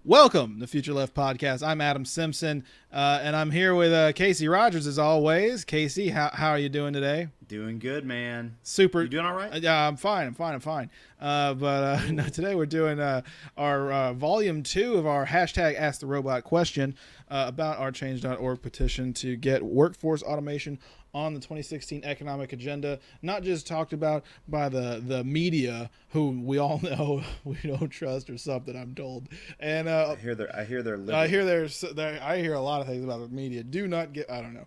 Welcome to Future Left Podcast. I'm Adam Simpson, and I'm here with Casey Rogers as always. Casey, how are you doing today? Doing good, man. Super. You doing all right? Yeah, I'm fine. No, today we're doing our volume 2 of our hashtag Ask the Robot question about our Change.org petition to get workforce automation on the 2016 economic agenda, not just talked about by the media, who we all know we don't trust or something, I'm told. And I hear they're liberal. I hear a lot of things about the media. Do not get, I don't know.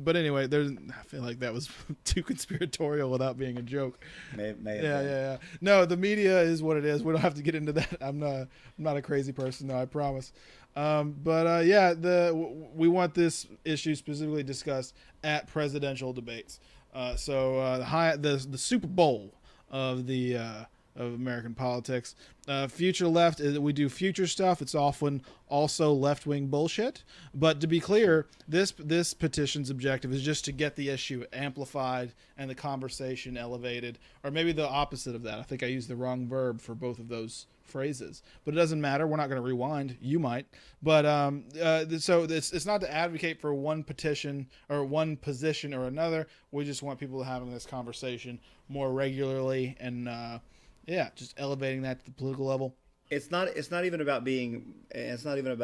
But anyway, I feel like that was too conspiratorial without being a joke. Yeah. No, the media is what it is. We don't have to get into that. I'm not a crazy person, though, I promise. We want this issue specifically discussed at presidential debates. The Super Bowl of of American politics. Future Left is we do future stuff. It's often also left-wing bullshit. But to be clear, this petition's objective is just to get the issue amplified and the conversation elevated, or maybe the opposite of that. I think I used the wrong verb for both of those phrases, but it doesn't matter. We're not going to rewind. You might, but so it's not to advocate for one petition or one position or another. We just want people to have this conversation more regularly and just elevating that to the political level. It's not even about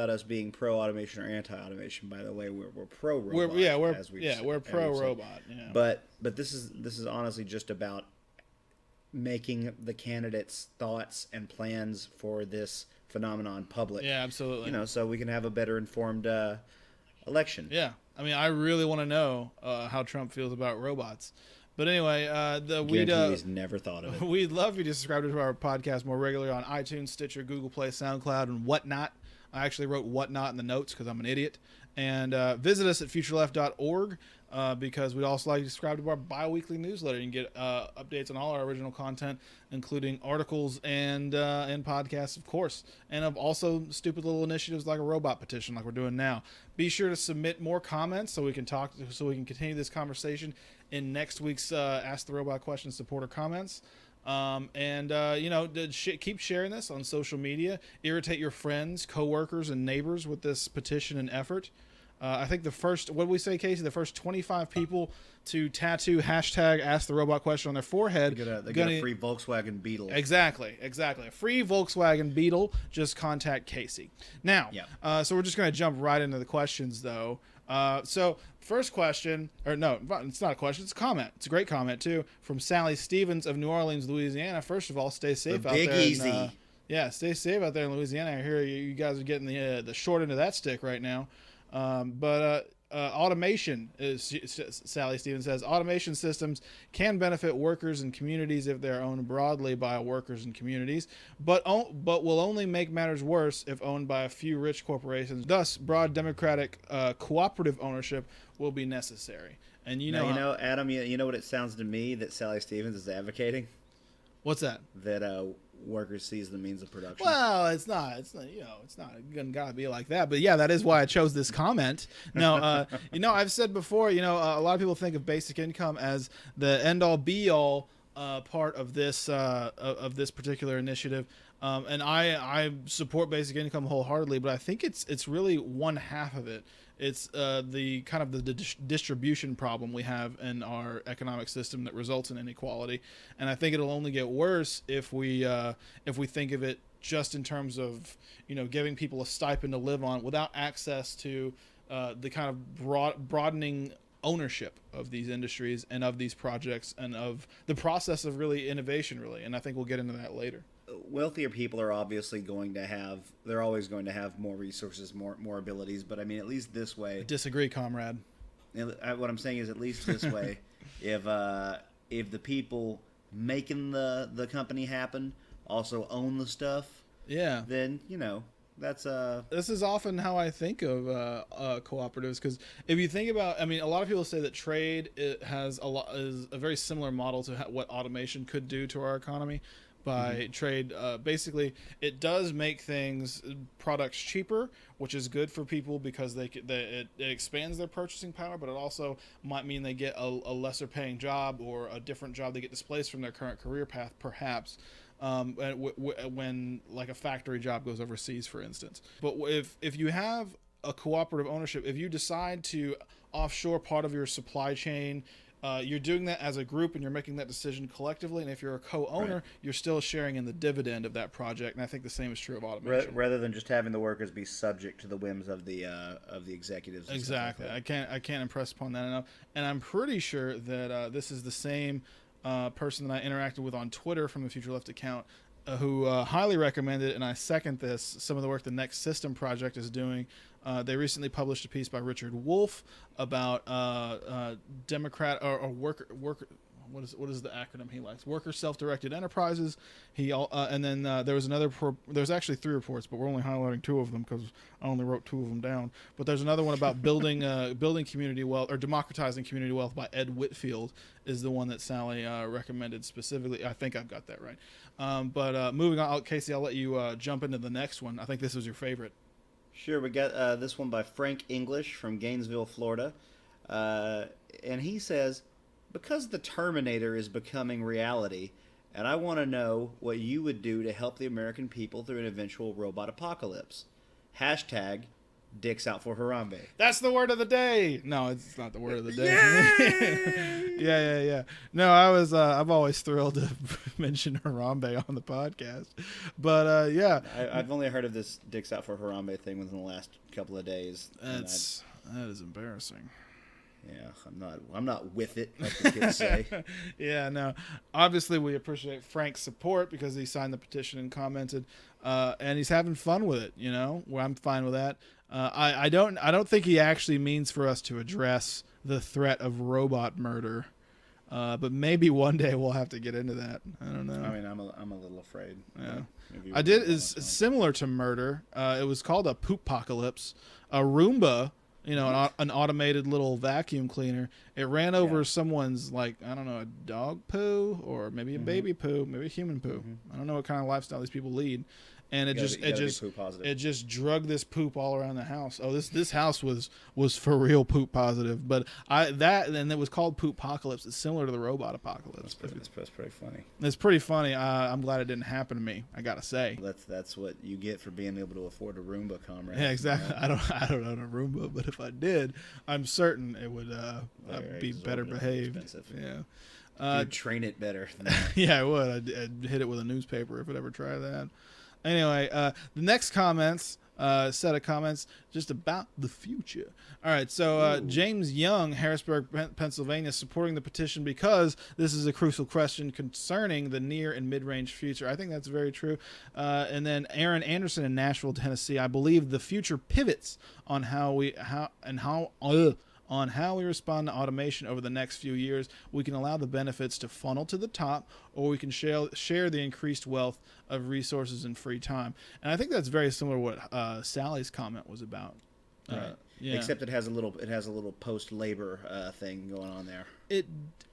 us being pro automation or anti automation. By the way, we're pro robot. We're pro robot. Yeah. But this is honestly just about making the candidates' thoughts and plans for this phenomenon public. Yeah, absolutely. So we can have a better informed election. Yeah, I mean, I really want to know how Trump feels about robots. But anyway, he's never thought of it. We'd love you to subscribe to our podcast more regularly on iTunes, Stitcher, Google Play, SoundCloud, and whatnot. I actually wrote whatnot in the notes because I'm an idiot. And visit us at futureleft.org because we'd also like you to subscribe to our bi-weekly newsletter. You can get updates on all our original content, including articles and podcasts, of course, and of also stupid little initiatives like a robot petition like we're doing now. Be sure to submit more comments so we can continue this conversation in next week's Ask the Robot Question supporter comments. Keep sharing this on social media. Irritate your friends, coworkers, and neighbors with this petition and effort. I think the first 25 people to tattoo hashtag Ask the Robot Question on their forehead. They get a free Volkswagen Beetle. Exactly. A free Volkswagen Beetle. Just contact Casey. Now, so we're just going to jump right into the questions, though. So first question, or no, it's not a question, it's a comment. It's a great comment too from Sally Stevens of New Orleans, Louisiana. First of all, stay safe out there. Big Easy. Stay safe out there in Louisiana. I hear you guys are getting the short end of that stick right now. Automation, Sally Stevens says, automation systems can benefit workers and communities if they're owned broadly by workers and communities, but will only make matters worse if owned by a few rich corporations. Thus, broad democratic cooperative ownership will be necessary. And Adam, you know what it sounds to me that Sally Stevens is advocating? What's that? That workers seize the means of production. Well, it's not gonna be like that. But yeah, that is why I chose this comment. No, I've said before, a lot of people think of basic income as the end all be all part of this particular initiative. And I support basic income wholeheartedly, but I think it's really one half of it. It's the kind of the distribution problem we have in our economic system that results in inequality, and I think it'll only get worse if we think of it just in terms of giving people a stipend to live on without access to the kind of broadening ownership of these industries and of these projects and of the process of really innovation, and I think we'll get into that later. Wealthier people are obviously they're always going to have more resources, more abilities, but I mean, at least this way. I disagree, comrade. What I'm saying is, at least this way, if the people making the company happen also own the stuff, then that's this is often how I think of cooperatives, because if you think about, a lot of people say that trade is a very similar model to what automation could do to our economy. By trade, basically, it does make products cheaper, which is good for people because it expands their purchasing power, but it also might mean they get a lesser paying job or a different job. They get displaced from their current career path, perhaps. when like a factory job goes overseas, for instance. But if you have a cooperative ownership, if you decide to offshore part of your supply chain, you're doing that as a group and you're making that decision collectively. And if you're a co-owner, right, you're still sharing in the dividend of that project. And I think the same is true of automation. Rather than just having the workers be subject to the whims of the executives. Exactly. Like I can't impress upon that enough. And I'm pretty sure that this is the same person that I interacted with on Twitter from the Future Left account, who highly recommended, and I second this, some of the work the Next System Project is doing. They recently published a piece by Richard Wolff about Democrat or worker. What is the acronym he likes? Worker self-directed enterprises. And then there was another. There's actually 3 reports, but we're only highlighting 2 of them because I only wrote 2 of them down. But there's another one about building community wealth, or democratizing community wealth, by Ed Whitfield, is the one that Sally recommended specifically. I think I've got that right. But moving on, Casey, I'll let you jump into the next one. I think this was your favorite. Sure, we got this one by Frank English from Gainesville, Florida. And he says, because the Terminator is becoming reality, and I want to know what you would do to help the American people through an eventual robot apocalypse. Hashtag dicks out for Harambe. That's the word of the day. No, it's not the word of the day. Yeah. No, I'm always thrilled to mention Harambe on the podcast. But yeah. I've only heard of this dicks out for Harambe thing within the last couple of days. That is embarrassing. Yeah, I'm not with it, like the kids say. Yeah, no. Obviously, we appreciate Frank's support because he signed the petition and commented, and he's having fun with it. Well, I'm fine with that. I don't think he actually means for us to address the threat of robot murder, but maybe one day we'll have to get into that. I don't know. I mean, I'm a little afraid. Yeah, is similar to murder. It was called a poop-pocalypse. A Roomba. An automated little vacuum cleaner. It ran over someone's, a dog poo, or maybe a baby poo, maybe a human poo. I don't know what kind of lifestyle these people lead. And it just drug this poop all around the house. Oh, this house was for real poop positive. But and it was called Poop-pocalypse. It's similar to the robot apocalypse. That's pretty funny. It's pretty funny. I'm glad it didn't happen to me, I gotta say. That's what you get for being able to afford a Roomba, comrade. Yeah, exactly. I don't own a Roomba, but if I did, I'm certain it would be better behaved. Expensive. Yeah. You'd train it better than that. Yeah, I would. I'd hit it with a newspaper if it ever tried that. Anyway, the next set of comments just about the future. All right, so James Young, Harrisburg, Pennsylvania, supporting the petition because this is a crucial question concerning the near and mid-range future. I think that's very true. And then Aaron Anderson in Nashville, Tennessee, I believe the future pivots on how we respond to automation over the next few years. We can allow the benefits to funnel to the top, or we can share the increased wealth of resources and free time. And I think that's very similar to what Sally's comment was about. Right. Yeah. Except it has a little post-labor thing going on there. It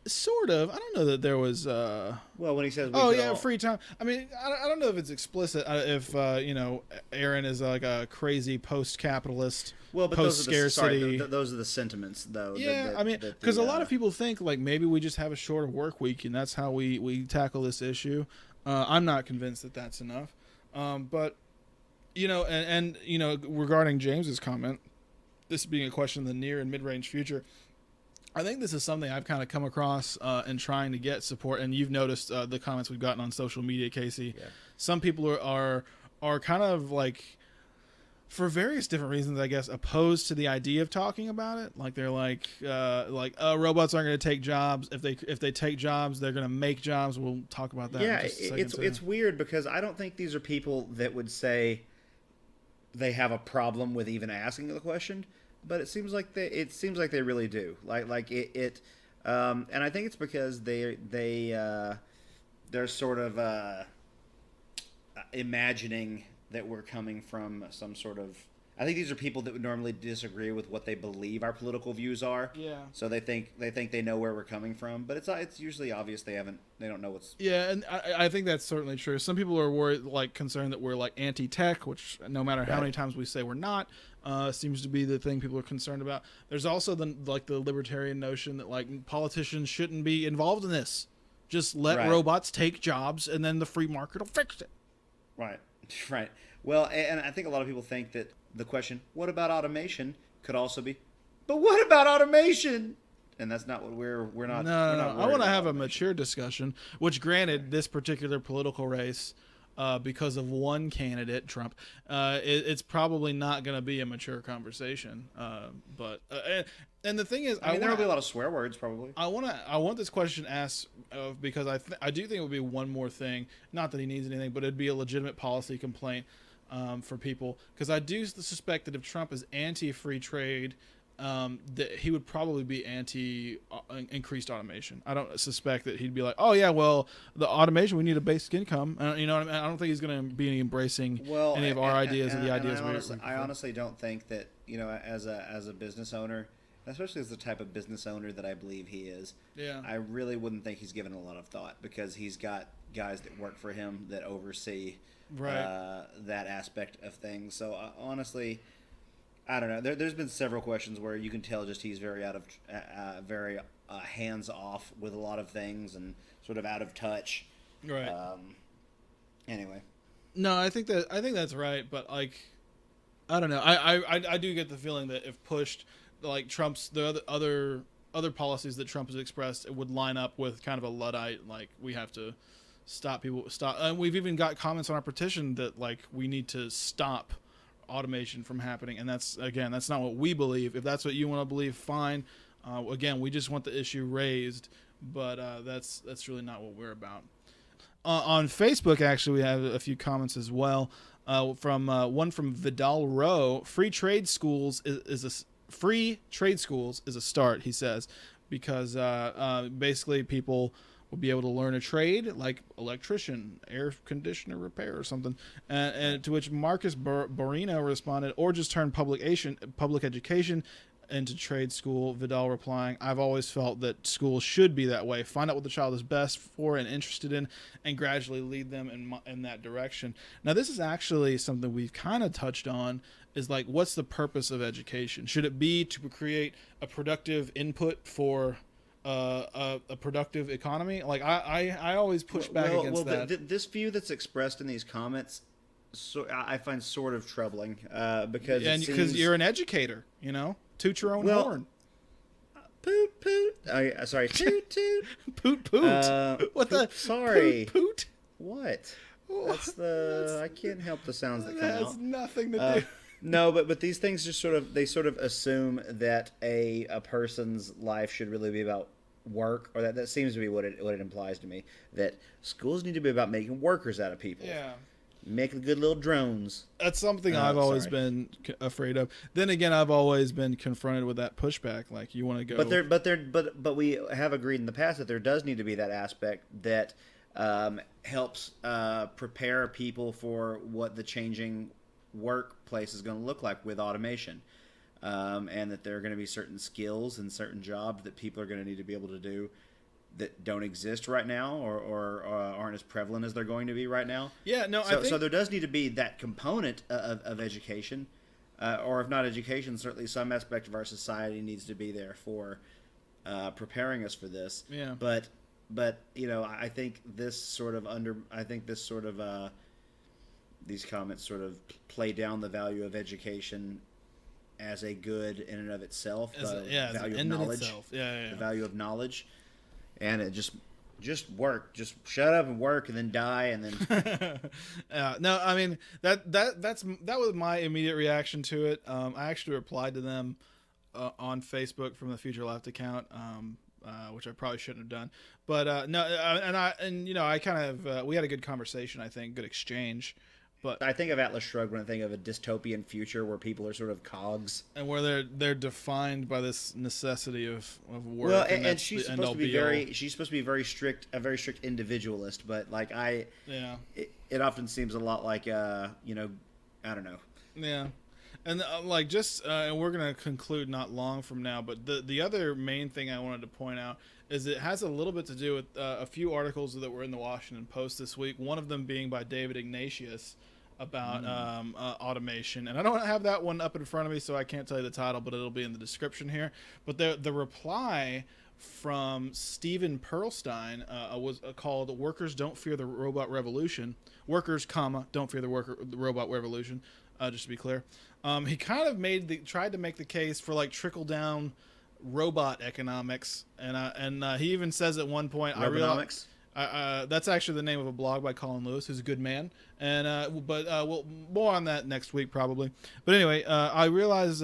sort of. I don't know that there was. Well, when he says, free time. I mean, I don't know if it's explicit. If Aaron is like a crazy post-capitalist. Well, but post-scarcity. Those are the sentiments, though. Yeah, because a lot of people think like maybe we just have a shorter work week and that's how we tackle this issue. I'm not convinced that that's enough. But and regarding James's comment, this being a question in the near and mid-range future, I think this is something I've kind of come across in trying to get support, and you've noticed the comments we've gotten on social media, Casey. Yeah. Some people are kind of like, for various different reasons, I guess, opposed to the idea of talking about it. Like they're like robots aren't going to take jobs. If they take jobs, they're going to make jobs. We'll talk about that. Yeah, it's weird because I don't think these are people that would say they have a problem with even asking the question. But it seems like they really do. Like it and I think it's because they're sort of imagining that we're coming from some sort of. I think these are people that would normally disagree with what they believe our political views are. Yeah. So they think they know where we're coming from, but it's usually obvious they don't know what's. Yeah, and I think that's certainly true. Some people are worried, concerned that we're anti-tech, which no matter how many times we say we're not, seems to be the thing people are concerned about. There's also the libertarian notion that politicians shouldn't be involved in this. Just let Right. robots take jobs, and then the free market will fix it. Right. Right. Well, and I think a lot of people think that the question, what about automation, could also be, but what about automation? And that's not what we're not. No, we're no, not no. I worried want to about have a automation. mature discussion. Which, granted, this particular political race, because of one candidate, Trump, it's probably not going to be a mature conversation. And the thing is, I mean, there will be a wanna- lot of swear words probably. I want this question asked because I do think it would be one more thing. Not that he needs anything, but it'd be a legitimate policy complaint for people. Because I do suspect that if Trump is anti-free trade, that he would probably be anti increased automation. I don't suspect that he'd be like, oh yeah, well, the automation, we need a basic income. You know what I mean? I don't think he's going to be embracing Well, any of our ideas or the and ideas I honestly don't think that, as a business owner, especially as the type of business owner that I believe he is, Yeah. I really wouldn't think he's given a lot of thought, because he's got guys that work for him that oversee Right. that aspect of things. So honestly, I don't know. There's been several questions where you can tell just he's very very hands off with a lot of things, and sort of out of touch. Right. Anyway. No, I think that's right, but like, I don't know. I do get the feeling that if pushed, like Trump's the other policies that Trump has expressed, it would line up with kind of a Luddite, like we have to stop. And we've even got comments on our petition that like we need to stop automation from happening, and that's not what we believe. If that's what you want to believe, fine. Again, we just want the issue raised, but that's really not what we're about. On Facebook, actually, we have a few comments as well. From one from Vidal Rowe. Free trade schools is a start, he says, because basically people will be able to learn a trade like electrician, air conditioner repair, or something. And to which Marcus Borino responded, or just turn public education into trade school. Vidal replying, I've always felt that schools should be that way. Find out what the child is best for and interested in, and gradually lead them in that direction. Now, this is actually something we've kind of touched on, is like, what's the purpose of education? Should it be to create a productive input for a productive economy? Like, I always push back against that. This view that's expressed in these comments, I find sort of troubling, because you're an educator, toot your own horn. Poot poot. Sorry, toot toot. Poot poot. What the? Sorry. Poot poot. What? That's I can't help the sounds that come That out. has nothing to do. No, but these things just sort of assume that a person's life should really be about work, or that seems to be what it implies to me, that schools need to be about making workers out of people. Yeah. Making good little drones. That's something I've always been afraid of. Then again, I've always been confronted with that pushback. Like, you want to go, but we have agreed in the past that there does need to be that aspect that helps prepare people for what the changing workplace is going to look like with automation, and that there are going to be certain skills and certain jobs that people are going to need to be able to do that don't exist right now, or aren't as prevalent as they're going to be right now. Yeah, no, So there does need to be that component of education, or if not education, certainly some aspect of our society needs to be there for preparing us for this. Yeah. But I think these comments sort of play down the value of education as a good in and of itself. The value of knowledge. The value of knowledge. And it just work. Just shut up and work, and then die, and then. No, I mean that was my immediate reaction to it. I actually replied to them on Facebook from the Future Left account, which I probably shouldn't have done. But no, I kind of we had a good conversation. I think good exchange. But I think of Atlas Shrugged when I think of a dystopian future where people are sort of cogs, and where they're defined by this necessity of work. Well, and she's supposed to be very strict, a very strict individualist. But like it often seems a lot like I don't know. Yeah, and and we're gonna conclude not long from now. But the other main thing I wanted to point out is it has a little bit to do with a few articles that were in the Washington Post this week. One of them being by David Ignatius about automation, and I don't have that one up in front of me, so I can't tell you the title, but it'll be in the description here. But the reply from Stephen Perlstein was called "Workers Don't Fear the Robot Revolution." Workers, comma, don't fear the robot revolution. Just to be clear, he kind of tried to make the case for like trickle down robot economics, and he even says at one point, Robonomics? that's actually the name of a blog by Colin Lewis, who's a good man. And we'll more on that next week probably. But anyway, I realize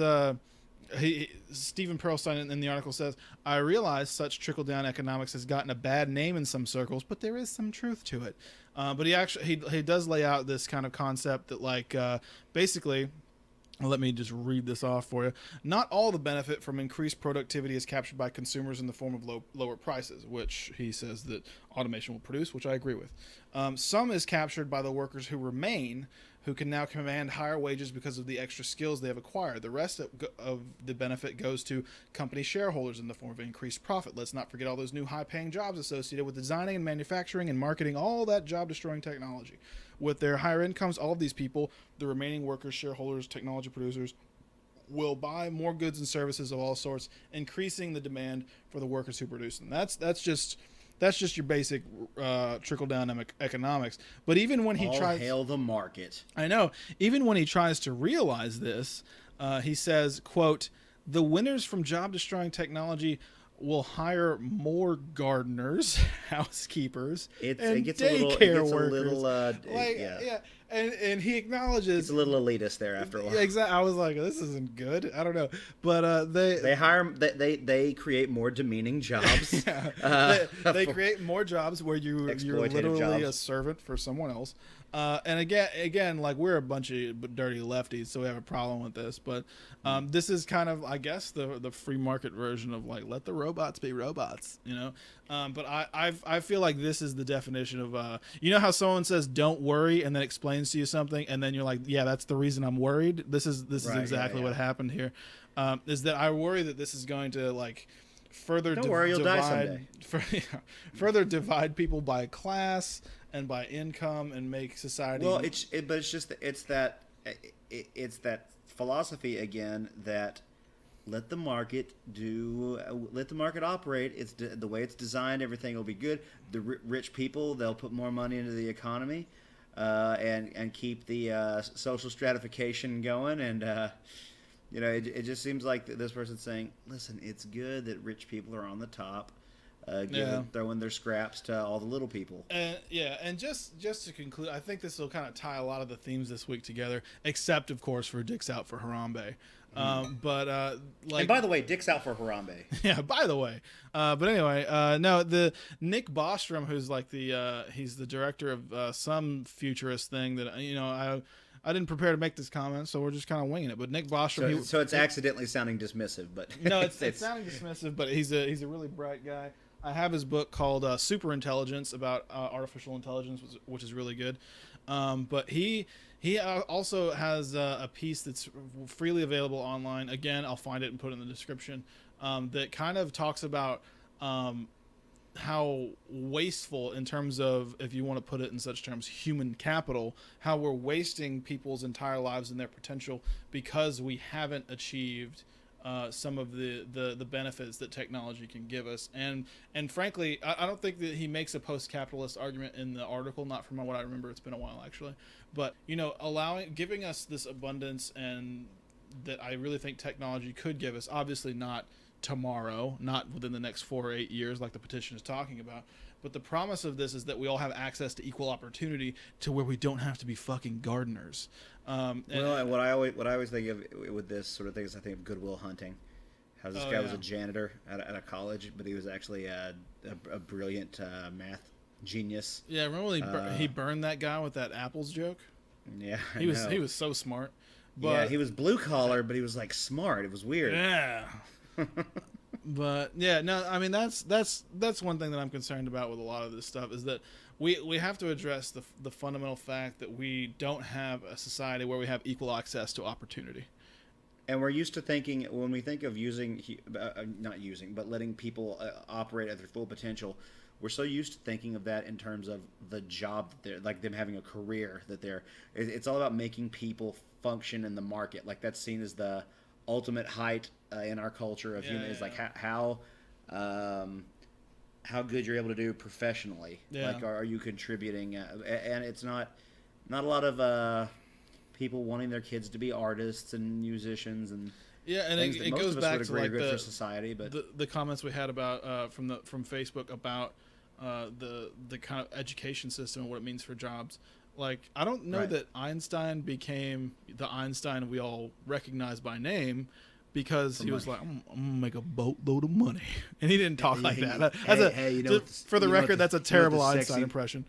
Stephen Perlstein in the article says, I realize such trickle down economics has gotten a bad name in some circles, but there is some truth to it. But he does lay out this kind of concept that like basically. Let me just read this off for you. Not all the benefit from increased productivity is captured by consumers in the form of lower prices, which he says that automation will produce, which I agree with. Some is captured by the workers who remain, who can now command higher wages because of the extra skills they have acquired. The rest of the benefit goes to company shareholders in the form of increased profit. Let's not forget all those new high-paying jobs associated with designing and manufacturing and marketing all that job-destroying technology. With their higher incomes, all of these people, the remaining workers, shareholders, technology producers, will buy more goods and services of all sorts, increasing the demand for the workers who produce them. That's just your basic trickle down economics. But even when he tries, hail the market. I know. Even when he tries to realize this, he says, "quote The winners from job destroying technology will hire more gardeners, housekeepers, and daycare workers." Yeah. And he acknowledges it's a little elitist there after a while. Yeah, exactly. I was like, this isn't good. I don't know, but they create more demeaning jobs. They create more jobs where you're literally a servant for someone else. And again, like we're a bunch of dirty lefties, so we have a problem with this. But this is kind of, I guess, the free market version of like let the robots be robots, you know. But I feel like this is the definition of you know how someone says don't worry and then explains to you something and then you're like, yeah, that's the reason I'm worried. This is exactly what happened here. Is that I worry that this is going to like further you'll die someday. Further divide people by class and by income and make society. Well, it's that philosophy again that let the market operate. It's the way it's designed. Everything will be good. The rich people, they'll put more money into the economy, and keep the social stratification going. And you know, it just seems like this person's saying, listen, it's good that rich people are on the top. Throwing their scraps to all the little people. And just to conclude, I think this will kind of tie a lot of the themes this week together, except of course for Dick's out for Harambe. And by the way, Dick's out for Harambe. Yeah, by the way. But anyway, no, the Nick Bostrom, who's like he's the director of some futurist thing that, you know, I didn't prepare to make this comment, so we're just kind of winging it. But Nick Bostrom, so it's accidentally sounding dismissive, but no, it's sounding dismissive, but he's a really bright guy. I have his book called Superintelligence about artificial intelligence, which is really good. But he also has a piece that's freely available online. Again, I'll find it and put it in the description. That kind of talks about how wasteful, in terms of, if you want to put it in such terms, human capital, how we're wasting people's entire lives and their potential because we haven't achieved some of the benefits that technology can give us. And frankly, I don't think that he makes a post-capitalist argument in the article, not from what I remember. It's been a while, actually. But, you know, giving us this abundance, and that I really think technology could give us, obviously not tomorrow, not within the next 4 or 8 years like the petition is talking about, but the promise of this is that we all have access to equal opportunity to where we don't have to be fucking gardeners. What I always think of with this sort of thing is I think of Good Will Hunting. How this guy was a janitor at a college, but he was actually a brilliant math genius. Yeah, remember when he burned that guy with that apples joke? Yeah, he was so smart. But, yeah, he was blue collar, but he was like smart. It was weird. Yeah. But yeah, no, I mean that's one thing that I'm concerned about with a lot of this stuff, is that we have to address the fundamental fact that we don't have a society where we have equal access to opportunity. And we're used to thinking, when we think of letting people operate at their full potential, we're so used to thinking of that in terms of the job that they're, like them having a career that it's all about making people function in the market. Like that's seen as the ultimate height in our culture of human, is like how how good you're able to do professionally. Yeah. Like, are you contributing? And it's not a lot of people wanting their kids to be artists and musicians and Yeah, and things it that most goes of us back would to agree like are good for society. But the comments we had about from Facebook about the kind of education system and what it means for jobs. Like, I don't know Right. that Einstein became the Einstein we all recognize by name because he was like, I'm gonna make a boatload of money, and he didn't talk like that. You know, For the you know what record, that's a you know what terrible the Einstein sexy- impression.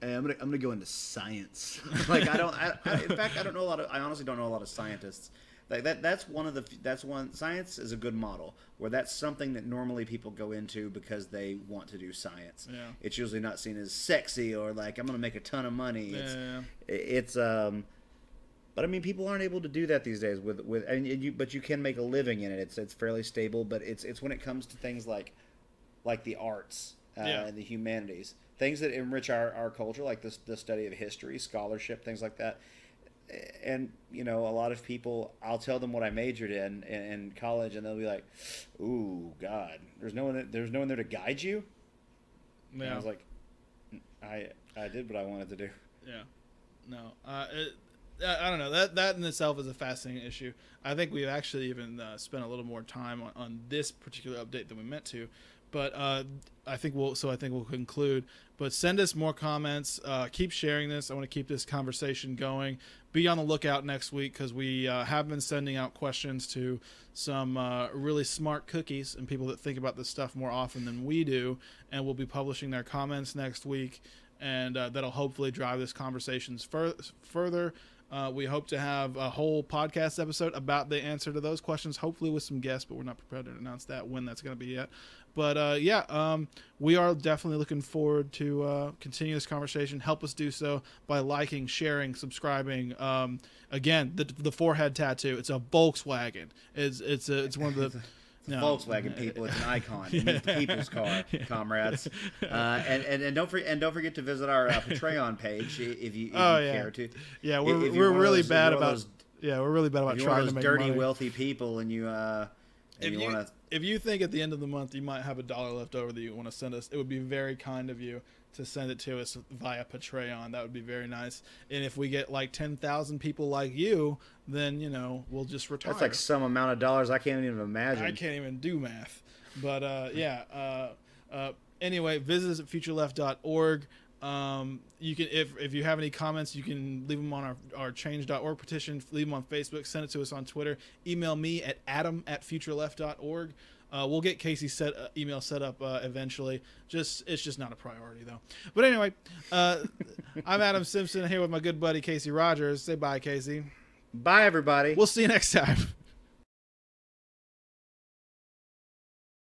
Hey, I'm gonna go into science. Like, in fact, I don't know a lot of. I honestly don't know a lot of scientists. Like that's one. Science is a good model where that's something that normally people go into because they want to do science. Yeah. It's usually not seen as sexy or like I'm gonna make a ton of money. It's but I mean, people aren't able to do that these days but you can make a living in it. It's fairly stable, but it's when it comes to things like the arts and the humanities, things that enrich our culture, like the study of history, scholarship, things like that. And you know, a lot of people, I'll tell them what I majored in college, and they'll be like, "Ooh, God, there's no one there to guide you." Yeah. And I was like, I did what I wanted to do. Yeah, no, I don't know. That in itself is a fascinating issue. I think we've actually even spent a little more time on this particular update than we meant to, but I think we'll conclude. But send us more comments. Keep sharing this. I want to keep this conversation going. Be on the lookout next week because we have been sending out questions to some really smart cookies and people that think about this stuff more often than we do, and we'll be publishing their comments next week. And that'll hopefully drive this conversation further. We hope to have a whole podcast episode about the answer to those questions, hopefully with some guests, but we're not prepared to announce when that's going to be yet. But we are definitely looking forward to continue this conversation. Help us do so by liking, sharing, subscribing. Again, the forehead tattoo. It's a Volkswagen. It's one of the. No. Volkswagen people, it's an icon. It's the people's car, comrades. And don't forget to visit our Patreon page if you care to. Yeah, we're really bad about trying to make dirty, money. wealthy people, and you want to. If you think at the end of the month you might have $1 left over that you want to send us, it would be very kind of you to send it to us via Patreon. That would be very nice. And if we get like 10,000 people like you, then we'll just retire. That's like some amount of dollars I can't even imagine. I can't even do math. But anyway, visit us at futureleft.org. You can, if you have any comments, you can leave them on our change.org petition, leave them on Facebook, send it to us on Twitter, email me at adam@futureleft.org. We'll get Casey's email set up eventually. It's just not a priority though. But anyway, I'm Adam Simpson here with my good buddy Casey Rogers. Say bye, Casey. Bye, everybody. We'll see you next time.